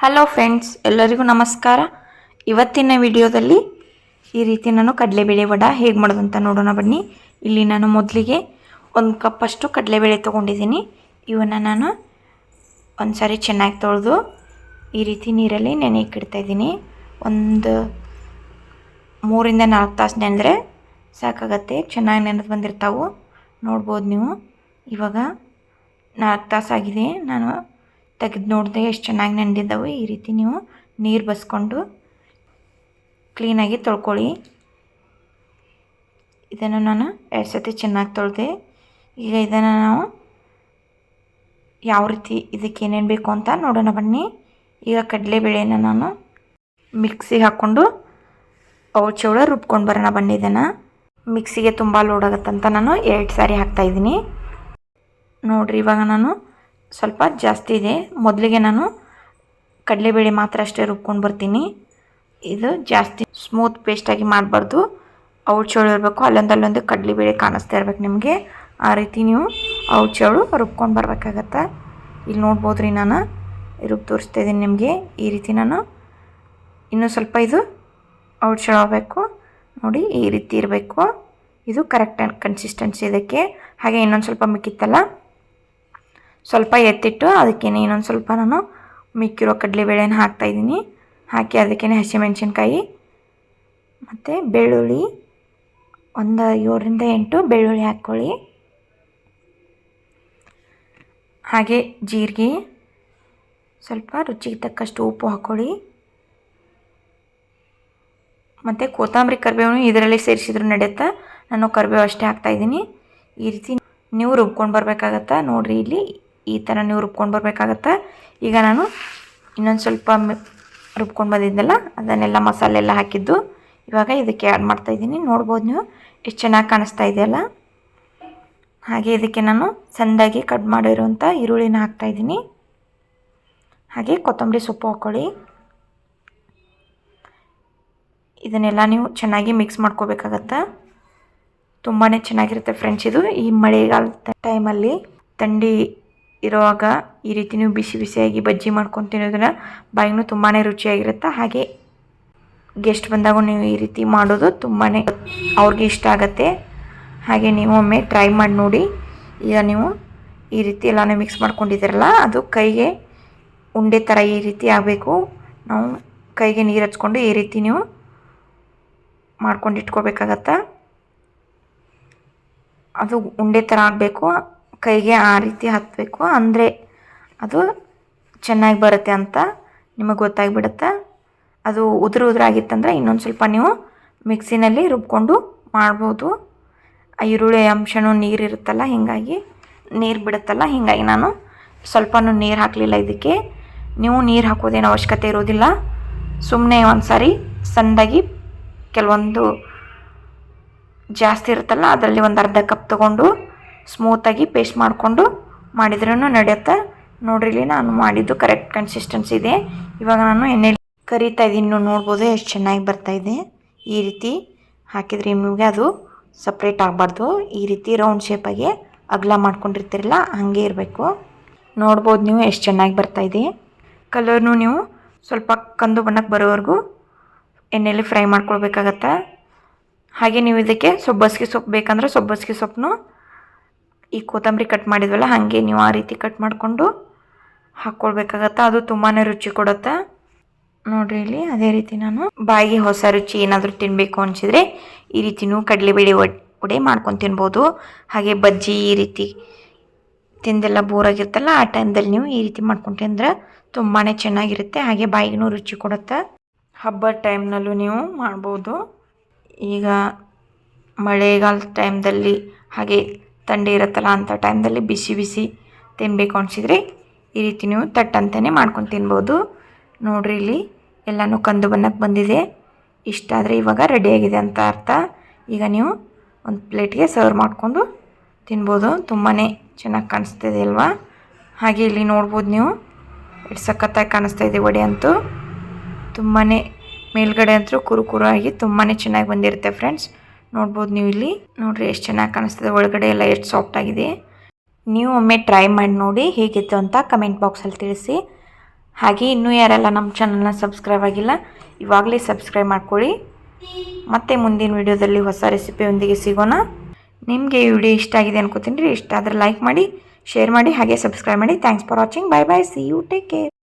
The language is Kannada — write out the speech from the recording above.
ಹಲೋ ಫ್ರೆಂಡ್ಸ್, ಎಲ್ಲರಿಗೂ ನಮಸ್ಕಾರ. ಇವತ್ತಿನ ವಿಡಿಯೋದಲ್ಲಿ ಈ ರೀತಿ ನಾನು ಕಡಲೆಬೇಳೆ ವಡೆ ಹೇಗೆ ಮಾಡೋದು ಅಂತ ನೋಡೋಣ ಬನ್ನಿ. ಇಲ್ಲಿ ನಾನು ಮೊದಲಿಗೆ 1 ಕಪ್ ಅಷ್ಟು ಕಡಲೆಬೇಳೆ ತೊಗೊಂಡಿದ್ದೀನಿ. ಇವನ್ನ ನಾನು ಒಂದು ಸಾರಿ ಚೆನ್ನಾಗಿ ತೊಳೆದು ಈ ರೀತಿ ನೀರಲ್ಲಿ ನೆನೆಯಕ್ಕೆ ಇಡ್ತಾ ಇದ್ದೀನಿ. ಒಂದು 3 ಇಂದ 4 ತಾಸು ನೆನೆದ್ರೆ ಸಾಕಾಗತ್ತೆ. ಚೆನ್ನಾಗಿ ನೆನೆದು ಬಂದಿರ್ತಾವೆ, ನೋಡ್ಬೋದು ನೀವು. ಇವಾಗ 4 ತಾಸಾಗಿದೆ. ನಾನು ತೆಗೆದು ನೋಡಿದೆ ಎಷ್ಟು ಚೆನ್ನಾಗಿ ನೆಂದಿದ್ದಾವೆ. ಈ ರೀತಿ ನೀವು ನೀರು ಬಸ್ಕೊಂಡು ಕ್ಲೀನಾಗಿ ತೊಳ್ಕೊಳ್ಳಿ. ಇದನ್ನು ನಾನು 2 ಸತಿ ಚೆನ್ನಾಗಿ ತೊಳೆದೆ. ಈಗ ಇದನ್ನು ನಾವು ಯಾವ ರೀತಿ ಇದಕ್ಕೆ ಏನೇನು ಬೇಕು ಅಂತ ನೋಡೋಣ ಬನ್ನಿ. ಈಗ ಕಡಲೆಬೇಳೆನ ನಾನು ಮಿಕ್ಸಿಗೆ ಹಾಕ್ಕೊಂಡು ಚೌಳ ರುಬ್ಕೊಂಡು ಬರೋಣ ಬನ್ನಿ. ಇದನ್ನು ಮಿಕ್ಸಿಗೆ ತುಂಬ ಲೋಡ್ ಆಗುತ್ತಂತ ನಾನು 2 ಸಾರಿ ಹಾಕ್ತಾಯಿದ್ದೀನಿ. ನೋಡಿರಿ, ಇವಾಗ ನಾನು ಸ್ವಲ್ಪ ಜಾಸ್ತಿ ಇದೆ. ಮೊದಲಿಗೆ ನಾನು ಕಡಲೆಬೇಳೆ ಮಾತ್ರ ಅಷ್ಟೇ ರುಬ್ಕೊಂಡು ಬರ್ತೀನಿ. ಇದು ಜಾಸ್ತಿ ಸ್ಮೂತ್ ಪೇಸ್ಟಾಗಿ ಮಾಡಬಾರ್ದು, ಚೌಳು ಇರಬೇಕು. ಅಲ್ಲೊಂದು ಕಡಲೆಬೇಳೆ ಕಾಣಿಸ್ತಾ ಇರ್ಬೇಕು ನಿಮಗೆ. ಆ ರೀತಿ ನೀವು ಚೌಳು ರುಬ್ಕೊಂಡು ಬರಬೇಕಾಗತ್ತೆ. ಇಲ್ಲಿ ನೋಡ್ಬೋದು ರೀ, ನಾನು ತೋರಿಸ್ತಾ ಇದ್ದೀನಿ ನಿಮಗೆ. ಈ ರೀತಿ ನಾನು ಇನ್ನೂ ಸ್ವಲ್ಪ ಇದು ಚೌಳು ಆಗಬೇಕು ನೋಡಿ. ಈ ರೀತಿ ಇರಬೇಕು. ಇದು ಕರೆಕ್ಟ್ ಕನ್ಸಿಸ್ಟೆನ್ಸಿ ಇದಕ್ಕೆ. ಹಾಗೆ ಇನ್ನೊಂದು ಸ್ವಲ್ಪ ಮಿಕ್ಕಿತ್ತಲ್ಲ, ಸ್ವಲ್ಪ ಎತ್ತಿಟ್ಟು ಅದಕ್ಕೆ ಇನ್ನೊಂದು ಸ್ವಲ್ಪ ನಾನು ಮಿಕ್ಕಿರೋ ಕಡಲೆಬೇಳೆನ ಹಾಕ್ತಾಯಿದ್ದೀನಿ. ಹಾಕಿ ಅದಕ್ಕೆ ಹಸಿಮೆಣಸಿನ್ಕಾಯಿ ಮತ್ತು ಬೆಳ್ಳುಳ್ಳಿ, ಒಂದು 7 ರಿಂದ 8 ಬೆಳ್ಳುಳ್ಳಿ ಹಾಕ್ಕೊಳ್ಳಿ. ಹಾಗೆ ಜೀರಿಗೆ, ಸ್ವಲ್ಪ ರುಚಿಗೆ ತಕ್ಕಷ್ಟು ಉಪ್ಪು ಹಾಕ್ಕೊಳ್ಳಿ. ಮತ್ತು ಕೊತ್ತಂಬರಿ ಕರಿಬೇವು ಇದರಲ್ಲಿ ಸೇರಿಸಿದ್ರು ನಡೆಯುತ್ತೆ. ನಾನು ಕರಿಬೇವು ಅಷ್ಟೇ ಹಾಕ್ತಾಯಿದ್ದೀನಿ. ಈ ರೀತಿ ನೀವು ರುಬ್ಕೊಂಡು ಬರಬೇಕಾಗತ್ತೆ. ನೋಡಿರಿ, ಇಲ್ಲಿ ಈ ಥರ ನೀವು ರುಬ್ಕೊಂಡು ಬರಬೇಕಾಗತ್ತೆ. ಈಗ ನಾನು ಇನ್ನೊಂದು ಸ್ವಲ್ಪ ರುಬ್ಕೊಂಡು ಬಂದಿದ್ದೆಲ್ಲ ಅದನ್ನೆಲ್ಲ ಮಸಾಲೆ ಎಲ್ಲ ಹಾಕಿದ್ದು ಇವಾಗ ಇದಕ್ಕೆ ಆ್ಯಡ್ ಮಾಡ್ತಾಯಿದ್ದೀನಿ. ನೋಡ್ಬೋದು ನೀವು ಎಷ್ಟು ಚೆನ್ನಾಗಿ ಕಾಣಿಸ್ತಾ ಇದೆಯಲ್ಲ. ಹಾಗೆ ಇದಕ್ಕೆ ನಾನು ಸಣ್ಣದಾಗಿ ಕಟ್ ಮಾಡಿರುವಂಥ ಈರುಳ್ಳಿನ ಹಾಕ್ತಾಯಿದ್ದೀನಿ. ಹಾಗೆ ಕೊತ್ತಂಬರಿ ಸೊಪ್ಪು ಹಾಕ್ಕೊಳ್ಳಿ. ಇದನ್ನೆಲ್ಲ ನೀವು ಚೆನ್ನಾಗಿ ಮಿಕ್ಸ್ ಮಾಡ್ಕೋಬೇಕಾಗತ್ತೆ. ತುಂಬಾ ಚೆನ್ನಾಗಿರುತ್ತೆ ಫ್ರೆಂಡ್ಸ್ ಇದು. ಈ ಮಳೆಗಾಲದ ಟೈಮಲ್ಲಿ ಥಂಡಿ ಇರುವಾಗ ಈ ರೀತಿ ನೀವು ಬಿಸಿ ಬಿಸಿಯಾಗಿ ಬಜ್ಜಿ ಮಾಡ್ಕೊಂಡು ತಿನ್ನೋದನ್ನ ಬಾಯಿನೂ ತುಂಬಾ ರುಚಿಯಾಗಿರುತ್ತೆ. ಹಾಗೆ ಗೆಸ್ಟ್ ಬಂದಾಗ ನೀವು ಈ ರೀತಿ ಮಾಡೋದು ತುಂಬಾ ಅವ್ರಿಗೆ ಇಷ್ಟ ಆಗುತ್ತೆ. ಹಾಗೆ ನೀವು ಒಮ್ಮೆ ಟ್ರೈ ಮಾಡಿ ನೋಡಿ. ಈಗ ನೀವು ಈ ರೀತಿ ಎಲ್ಲನೂ ಮಿಕ್ಸ್ ಮಾಡ್ಕೊಂಡಿದ್ದೀರಲ್ಲ, ಅದು ಕೈಗೆ ಉಂಡೆ ಥರ ಈ ರೀತಿ ಆಗಬೇಕು. ನಾವು ಕೈಗೆ ನೀರು ಹಚ್ಕೊಂಡು ಈ ರೀತಿ ನೀವು ಮಾಡ್ಕೊಂಡು ಇಟ್ಕೋಬೇಕಾಗತ್ತೆ. ಅದು ಉಂಡೆ ಥರ ಆಗಬೇಕು, ಕೈಗೆ ಆ ರೀತಿ ಹತ್ತಬೇಕು. ಅಂದರೆ ಅದು ಚೆನ್ನಾಗಿ ಬರುತ್ತೆ ಅಂತ ನಿಮಗೆ ಗೊತ್ತಾಗಿಬಿಡುತ್ತೆ. ಅದು ಉದುರಾಗಿತ್ತಂದರೆ ಇನ್ನೊಂದು ಸ್ವಲ್ಪ ನೀವು ಮಿಕ್ಸಿನಲ್ಲಿ ರುಬ್ಕೊಂಡು ಮಾಡ್ಬೋದು. ಆ ಈರುಳ್ಳಿ ಅಂಶನೂ ನೀರಿರುತ್ತಲ್ಲ, ಹೀಗಾಗಿ ನೀರು ಬಿಡುತ್ತಲ್ಲ, ಹೀಗಾಗಿ ನಾನು ಸ್ವಲ್ಪನೂ ನೀರು ಹಾಕಲಿಲ್ಲ ಇದಕ್ಕೆ. ನೀವು ನೀರು ಹಾಕೋದೇನು ಅವಶ್ಯಕತೆ ಇರೋದಿಲ್ಲ. ಸುಮ್ಮನೆ ಒಂದು ಸಾರಿ ಸಣ್ಣದಾಗಿ ಕೆಲವೊಂದು ಜಾಸ್ತಿ ಇರುತ್ತಲ್ಲ, ಅದರಲ್ಲಿ ಒಂದು ಅರ್ಧ ಕಪ್ ತೊಗೊಂಡು ಸ್ಮೂತಾಗಿ ಪೇಸ್ಟ್ ಮಾಡಿಕೊಂಡು ಮಾಡಿದ್ರೂ ನಡೆಯುತ್ತೆ. ನೋಡ್ರಿ, ಇಲ್ಲಿ ನಾನು ಮಾಡಿದ್ದು ಕರೆಕ್ಟ್ ಕನ್ಸಿಸ್ಟೆನ್ಸಿ ಇದೆ. ಇವಾಗ ನಾನು ಎಣ್ಣೆಲಿ ಕರಿತಾ ಇದ್ದೀನಿ. ನೋಡ್ಬೋದು ಎಷ್ಟು ಚೆನ್ನಾಗಿ ಬರ್ತಾಯಿದೆ. ಈ ರೀತಿ ಹಾಕಿದ್ರೆ ನಿಮಗೆ ಅದು ಸಪ್ರೇಟ್ ಆಗಬಾರ್ದು. ಈ ರೀತಿ ರೌಂಡ್ ಶೇಪಾಗಿ ಅಗಲ ಮಾಡ್ಕೊಂಡಿರ್ತೀರಲ್ಲ, ಹಾಗೆ ಇರಬೇಕು. ನೋಡ್ಬೋದು ನೀವು ಎಷ್ಟು ಚೆನ್ನಾಗಿ ಬರ್ತಾಯಿದೆ. ಕಲರ್ನು ನೀವು ಸ್ವಲ್ಪ ಕಂದು ಬಣ್ಣಕ್ಕೆ ಬರೋವರೆಗೂ ಎಣ್ಣೆಯಲ್ಲಿ ಫ್ರೈ ಮಾಡ್ಕೊಳ್ಬೇಕಾಗತ್ತೆ. ಹಾಗೆ ನೀವು ಇದಕ್ಕೆ ಸಬ್ಬಸಿಗೆ ಸೊಪ್ಪು ಬೇಕಂದ್ರೆ ಸಬ್ಬಸಿಗೆ ಸೊಪ್ಪನ್ನು ಈ ಕೊತ್ತಂಬರಿ ಕಟ್ ಮಾಡಿದ್ವಲ್ಲ, ಹಾಗೆ ನೀವು ಆ ರೀತಿ ಕಟ್ ಮಾಡಿಕೊಂಡು ಹಾಕ್ಕೊಳ್ಬೇಕಾಗತ್ತೆ. ಅದು ತುಂಬಾ ರುಚಿ ಕೊಡುತ್ತೆ. ನೋಡಿರಿ, ಇಲ್ಲಿ ಅದೇ ರೀತಿ ನಾನು ಬಾಯಿಗೆ ಹೊಸ ರುಚಿ ಏನಾದರೂ ತಿನ್ನಬೇಕು ಅನಿಸಿದರೆ ಈ ರೀತಿ ನೀವು ಕಡಲೆಬೇಳೆ ವಡೆ ಮಾಡ್ಕೊಂಡು ತಿನ್ಬೋದು. ಹಾಗೆ ಬಜ್ಜಿ ಈ ರೀತಿ ತಿಂದೆಲ್ಲ ಬೋರಾಗಿರ್ತಲ್ಲ, ಆ ಟೈಮ್ದಲ್ಲಿ ನೀವು ಈ ರೀತಿ ಮಾಡ್ಕೊಂಡು ತಿಂದ್ರೆ ತುಂಬಾ ಚೆನ್ನಾಗಿರುತ್ತೆ. ಹಾಗೆ ಬಾಯಿಗೂ ರುಚಿ ಕೊಡುತ್ತೆ. ಹಬ್ಬದ ಟೈಮ್ನಲ್ಲೂ ನೀವು ಮಾಡ್ಬೋದು. ಈಗ ಮಳೆಗಾಲದ ಟೈಮ್ದಲ್ಲಿ ಹಾಗೆ ಥಂಡಿ ಇರುತ್ತಲ್ಲ, ಅಂಥ ಟೈಮ್ದಲ್ಲಿ ಬಿಸಿ ಬಿಸಿ ತಿನ್ನಬೇಕು ಅನಿಸಿದರೆ ಈ ರೀತಿ ನೀವು ತಟ್ಟಂತೆಯೇ ಮಾಡ್ಕೊಂಡು ತಿನ್ಬೋದು. ನೋಡಿರಿ, ಇಲ್ಲಿ ಎಲ್ಲನೂ ಕಂದು ಬಣ್ಣಕ್ಕೆ ಬಂದಿದೆ. ಇಷ್ಟ ಆದರೆ ಇವಾಗ ರೆಡಿಯಾಗಿದೆ ಅಂತ ಅರ್ಥ. ಈಗ ನೀವು ಒಂದು ಪ್ಲೇಟ್ಗೆ ಸರ್ವ್ ಮಾಡ್ಕೊಂಡು ತಿನ್ಬೋದು. ತುಂಬಾ ಚೆನ್ನಾಗಿ ಕಾಣಿಸ್ತಿದೆ ಅಲ್ವಾ. ಹಾಗೆ ಇಲ್ಲಿ ನೋಡ್ಬೋದು ನೀವು ಎಷ್ಟು ಸಖತ್ತಾಗಿ ಕಾಣಿಸ್ತಾ ಇದೆ ವಡೆ ಅಂತೂ. ತುಂಬಾ ಮೇಲ್ಗಡೆ ಅಂತೂ ಕುರು ಆಗಿ ತುಂಬಾ ಚೆನ್ನಾಗಿ ಬಂದಿರುತ್ತೆ ಫ್ರೆಂಡ್ಸ್. ನೋಡ್ಬೋದು ನೀವು ಇಲ್ಲಿ. ನೋಡಿರಿ ಎಷ್ಟು ಚೆನ್ನಾಗಿ ಕಾಣಿಸ್ತದೆ. ಒಳಗಡೆ ಎಲ್ಲ ಎಷ್ಟು ಸಾಫ್ಟ್ ಆಗಿದೆ. ನೀವು ಒಮ್ಮೆ ಟ್ರೈ ಮಾಡಿ ನೋಡಿ ಹೇಗಿತ್ತು ಅಂತ ಕಮೆಂಟ್ ಬಾಕ್ಸಲ್ಲಿ ತಿಳಿಸಿ. ಹಾಗೆ ಇನ್ನೂ ಯಾರೆಲ್ಲ ನಮ್ಮ ಚಾನಲ್ನ ಸಬ್ಸ್ಕ್ರೈಬ್ ಆಗಿಲ್ಲ ಇವಾಗಲೇ ಸಬ್ಸ್ಕ್ರೈಬ್ ಮಾಡ್ಕೊಳ್ಳಿ. ಮತ್ತೆ ಮುಂದಿನ ವಿಡಿಯೋದಲ್ಲಿ ಹೊಸ ರೆಸಿಪಿಯೊಂದಿಗೆ ಸಿಗೋಣ. ನಿಮಗೆ ಈ ವಿಡಿಯೋ ಇಷ್ಟ ಆಗಿದೆ ಅನ್ಕೋತೀನಿ ರೀ. ಇಷ್ಟ ಆದರೆ ಲೈಕ್ ಮಾಡಿ, ಶೇರ್ ಮಾಡಿ, ಹಾಗೆ ಸಬ್ಸ್ಕ್ರೈಬ್ ಮಾಡಿ. Thanks for watching. Bye bye. See you. Take care.